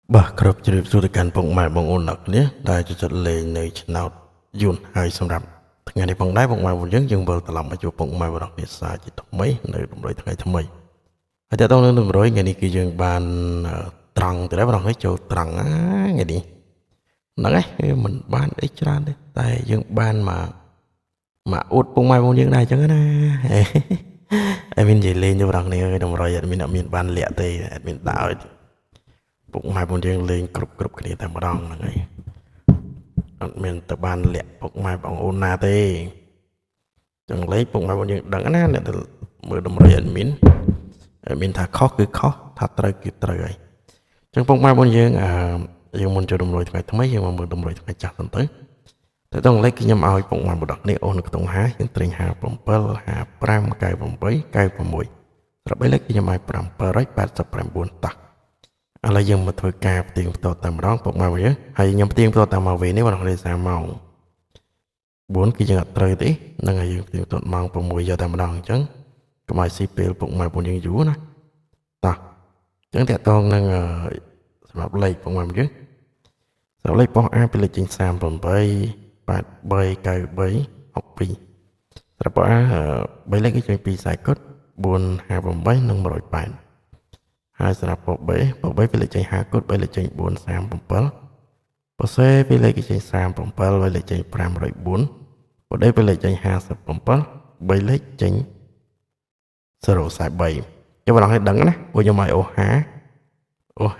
Bah kerap jadi sudikan pengmai bangunak ni dah jujur lainในชนาวยุนให้สำหรับថ្ងៃនេះផងដែរពងម៉ែបងយើងយើងវិលត្រឡប់មកជួបពងម៉ែបរោះនេសាជាថ្មីនៅតម្រុយថ្ងៃថ្មីហើយតើតើនៅតម្រុយថ្ងៃនេះគឺយើងបានត្រង់ទៅដែរបរោះនេះចូលត្រង់ថ្ងៃនេះហ្នឹងឯងមិនបានអីច្រើនទេតែយើងបានមកអួតពងម៉ែបងយើងដែរអញ្ចឹងណាអេមីននិយាយលេងទៅបរោះនេះតម្រុយអត់មានបានលាក់ទេអត់មានដាក់ឲ្យពុកម៉ែបងយើងលេងគ្រប់គ្នាតែម្ដងហ្នឹងហើយអត់មានទៅបានលាក់ពុកម៉ែបងអូនណាទេចឹងលេងពុកម៉ែបងយើងដឹងណាអ្នកទៅមើលតម្រុយអត់មានថាខុសគឺខុសថាត្រូវគឺត្រូវហើយចឹងពុកម៉ែបងយើងយើងមុនចូលតម្រុយថ្ងៃថ្មីយើងមកមើលតម្រុយថ្ងៃចាស់ទៅតែต้องលេខខ្ញុំឲ្យពុកម៉ែបងនេះអូននៅក្នុង5យើងត្រេញ57 55 98 96ស្រាប់3លេខខ្ញុំឲ្យ789តោះឥឡូវយើងមកធ្វើការផ្ទៀងផ្ទាត់តែម្ដងពុកម៉ែបងយើងហើយខ្ញុំផ្ទៀងផ្ទាត់តាមម៉ោងវិញនេះបងប្អូន30ម៉ោង4គឺយើងអត់ត្រូវទេនឹងឲ្យយើងផ្ទៀងផ្ទាត់ម៉ោង6យកតែម្ដងអញ្ចឹងកុំឲ្យស៊ីពេលពុកម៉ែបងយើងយូរណាតោះអញ្ចឹងតាក់ទងនឹងសម្រាប់លេខពុកម៉ែបងយើងសម្រាប់លេខបោះអាពីលេខចេញ38 83 93 62សម្រាប់បោះអា3លេខគឺចេញពីខ្សែកុដ458និង108ហើយសម្រាប់ពប3ពីលេខចេញ50គុត3លេខចេញ437ពសេពីលេខចេញ37ហើយលេខចេញ504ពដេពីលេខចេញ57 3លេខចេញ043ចាំបងឲ្យដឹងណាពួកខ្ញុំឲ្យអូ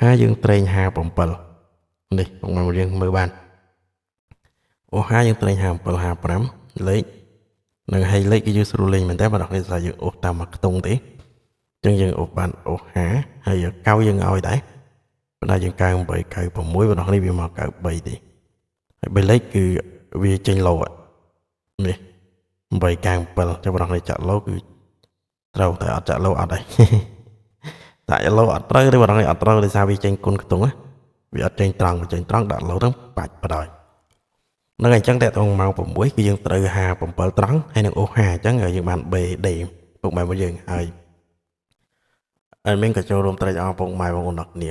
50យើងត្រេង57នេះបងមកយើងមើលបានអូ50យើងត្រេញ57 55លេខនឹងឲ្យលេខគឺយើងស្រួលលេងមែនតើបងនេះថាយើងអូសតាមមួយខ្ទង់ទេចឹងយើងអូសបានអូស50ហើយកៅយើងឲ្យដែរប៉ុន្តែយើងកៅ8 96បណ្ដោះនេះវាមក93ទេហើយ3លេខគឺវាចេញឡូនេះ8 97ចាំបណ្ដោះនេះចាក់ឡូគឺត្រូវតែអត់ចាក់ឡូអត់ដែរតែឡូអត់ត្រូវទេបណ្ដោះនេះអត់ត្រូវដោយសារវាចេញគុណខ្ទង់វាអត់ចេញត្រង់ដាក់ឡូទៅបាច់បដ នឹងអញ្ចឹងតែត្រង់ម៉ោង6គឺយើងត្រូវ57ត្រង់ហើយនឹងអូស50អញ្ចឹងយើងបាន BD ពុកម៉ែរបស់យើងហើយអត់មានក៏ចូលរួមត្រេកអរពុកម៉ែបងប្អូនអរគ្នា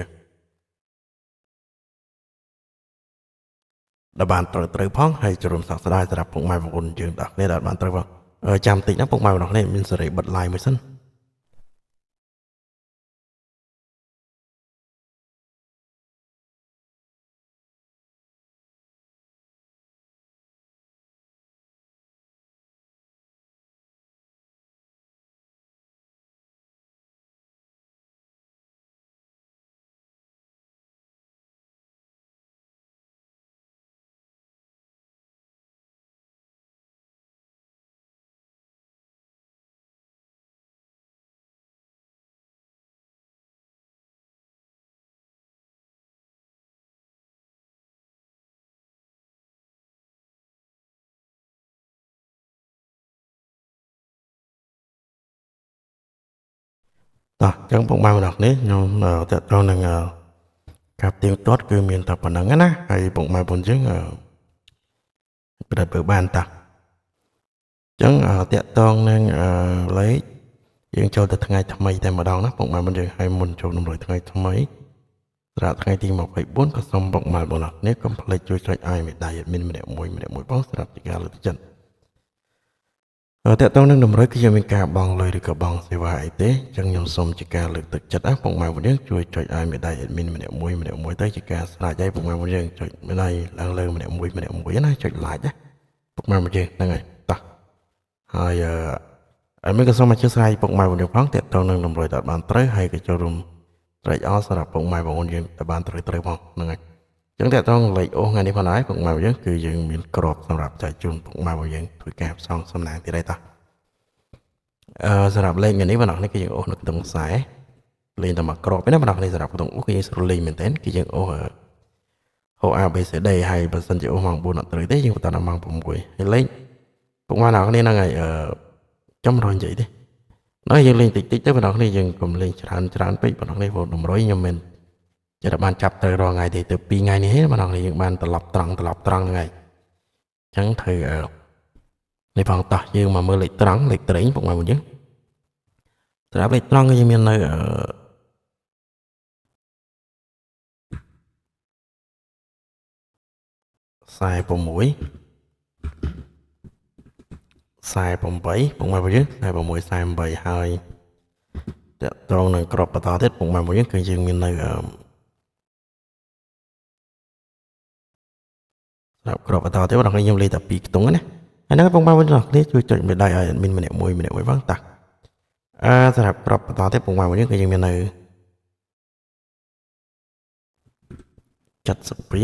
ដែលបានត្រូវផងហើយចូលរួមសោកស្ដាយសម្រាប់ពុកម៉ែបងប្អូនយើងទាំងគ្នាដែលបានត្រូវផងចាំតិចណាពុកម៉ែបងប្អូនមានសេរីបិទ live មួយសិនតោះអញ្ចឹងពុកម៉ែបងប្អូនខ្ញុំតើតើនឹងការទៀងទាត់គឺមានតែប៉ុណ្្នឹងណាហើយពុកម៉ែបងប្អូនយើងប្រដៅបានតាអញ្ចឹងតើតើនឹងលេខយើងចូលទៅថ្ងៃថ្មីតែម្ដងណាពុកម៉ែបងប្អូនយើងឲ្យមុនចូលតម្រុយថ្ងៃថ្មីសម្រាប់ថ្ងៃទី24ក៏សូមពុកម៉ែបងប្អូននេះកុំភ្លេចជួយចុចឲ្យមេដាយមានម្នាក់មួយបងសម្រាប់ជាការលើកទឹកចិត្តតើតើនឹងតម្រុយគឺយើងមានការបង់លុយឬក៏បង់សេវាអីទេអញ្ចឹងខ្ញុំសូមជាការលើកទឹកចិត្តពុកម៉ែបងប្អូនជួយចុចឲ្យមេដាយមានម្នាក់មួយទៅជាការស្រេចឲ្យពុកម៉ែបងប្អូនយើងចុចមេដាយឡើងលើម្នាក់មួយណាចុច like ណាពុកម៉ែបងប្អូនហ្នឹងហើយតោះហើយអត់មានក៏សូមអធិស្ឋានពុកម៉ែបងប្អូនផងតើតើនឹងតម្រុយតើបានត្រូវហើយក៏ចូលរួមត្រេកអរសម្រាប់ពុកម៉ែបងប្អូនយើងតើបានត្រូវផងហ្នឹងហើយអញ្ចឹងតើតើលេខអូសថ្ងៃនេះផងដែរពុកម៉ែបងយើងគឺយើងមានក្របសម្រាប់ចែកជូនពុកម៉ែបងយើងធ្វើការផ្សងសំណាងទៀតហើយតោះសម្រាប់លេខថ្ងៃនេះបងប្អូននេះគឺយើងអូសនៅក្នុងខ្សែលេខតែមកក្របទេណាបងប្អូននេះសម្រាប់ក្នុងអូសគឺយើងស្រួលលេងមែនតើគឺយើងអូសABCD ហើយបើសិនជាអូសម៉ោង4អត់ត្រូវទេយើងបន្តដល់ម៉ោង6ហើយលេខពុកម៉ែបងប្អូននេះហ្នឹងហើយចាំរយនិយាយទេnóiយើងលេងតិចទៅបងប្អូននេះយើងកុំលេងច្រើនពេកបងប្អូននេះព្រោះតម្រុយខ្ញុំមិនចេះតែបានចាប់ទៅរាល់ថ្ងៃទេទៅ2ថ្ងៃនេះបងប្អូននេះយើងបានត្រឡប់ត្រង់ហ្នឹងហើយអញ្ចឹងត្រូវនេះផងតោះយើងមកមើលលេខត្រង់លេខត្រេងពុកម៉ែបងយើងសម្រាប់លេខត្រង់គឺយើងមាននៅ sai bông mũi sai bông bẫy bông mai bông dứt sai bông mũi sai bầy hơi trong này crop và to thiết bông mai bông dứt cứ dừng miền này crop và to thiết bắt đầu dùng lấy tập bị tung này anh nói bông mai bông dứt đấy chui chạy về đây mình mũi vắng tặcสำหรับกรอบต่อที่ผมวางไว้นี่ก็ยังมีในจัดสปี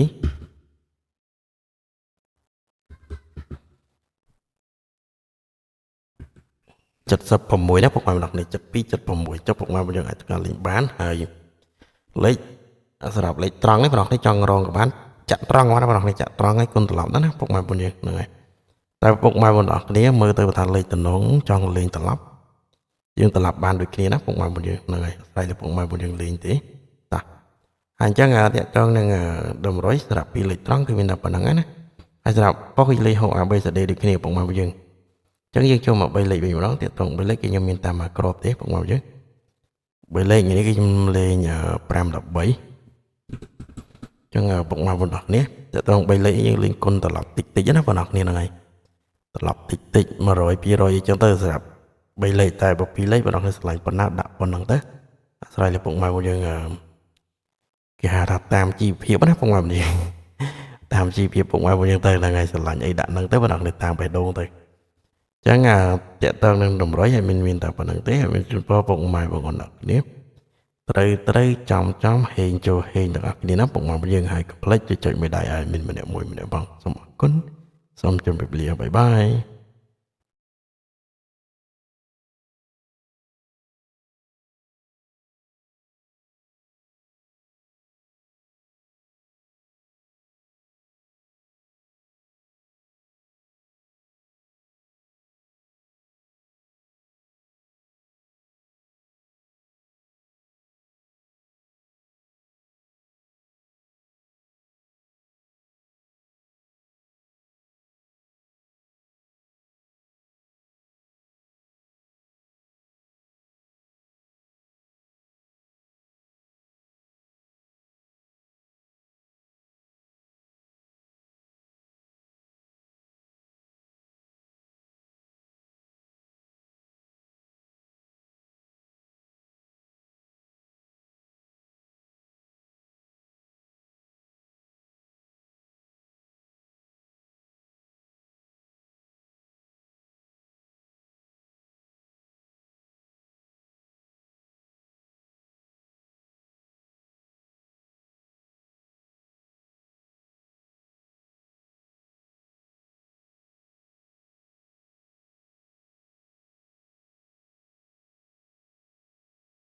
จัดสปมวยนะผมวางหลักในจัดปีจัดปมวยจัดผมวางไว้ยังไงการเลี้ยงบ้านหายเล็กสำหรับเล็กตรังนี่ผมหลักในจองรองกับบ้านจัดตรังว่าผมหลักในจัดตรังให้คนตลอดนั่นนะผมวางบนยังไงแต่ผมวางบนหลักนี้มือตัวประธานเลยตน้องจองเลี้ยงตลอดdương tập ban được kia nắp bụng mai bụng dương này đây là bụng mai bụng dương liền tí ta hành trang để cho nên đồng rối sẽ bị lịch trắng thì mình đập bằng nắng á hay sẽ có khi lấy hộ bây giờ đây được kia bụng mai bụng dương chẳng dương cho mà bây lấy bị đó thì tổng bây lấy cái nhân miền tam mà crop thế bụng mai dương bây lấy những cái lên nhà pram đập bẫy chẳng bụng mai bụng đỏ nhé để tổng bây lấy những liên quân tập tịch tịch nó vào đọc này này tập tịch tịch mà rồi pi rồi cho tôi sẽ bây lấy tại bộ pi lấy và đọc lên lại phần nào đạo phần năng tới rồi là bụng mai bao giờ cái hà tháp tam chi phía bắt bụng mai gì tam chi phía bụng mai bao giờ tới là ngày sẽ lại ấy đạn năng tới và đọc lên tam bài đô tới chẳng chạy tao nên đồng rối hay mình tập phần năng tới mình cho bụng mai bụng còn đọc nếp tới trong hình cho hình được đi nắp bụng mai bao giờ hai cái lấy cho chạy mày đại ai mình để mùi mình để bằng xong cuốn xong chuẩn bị bye bye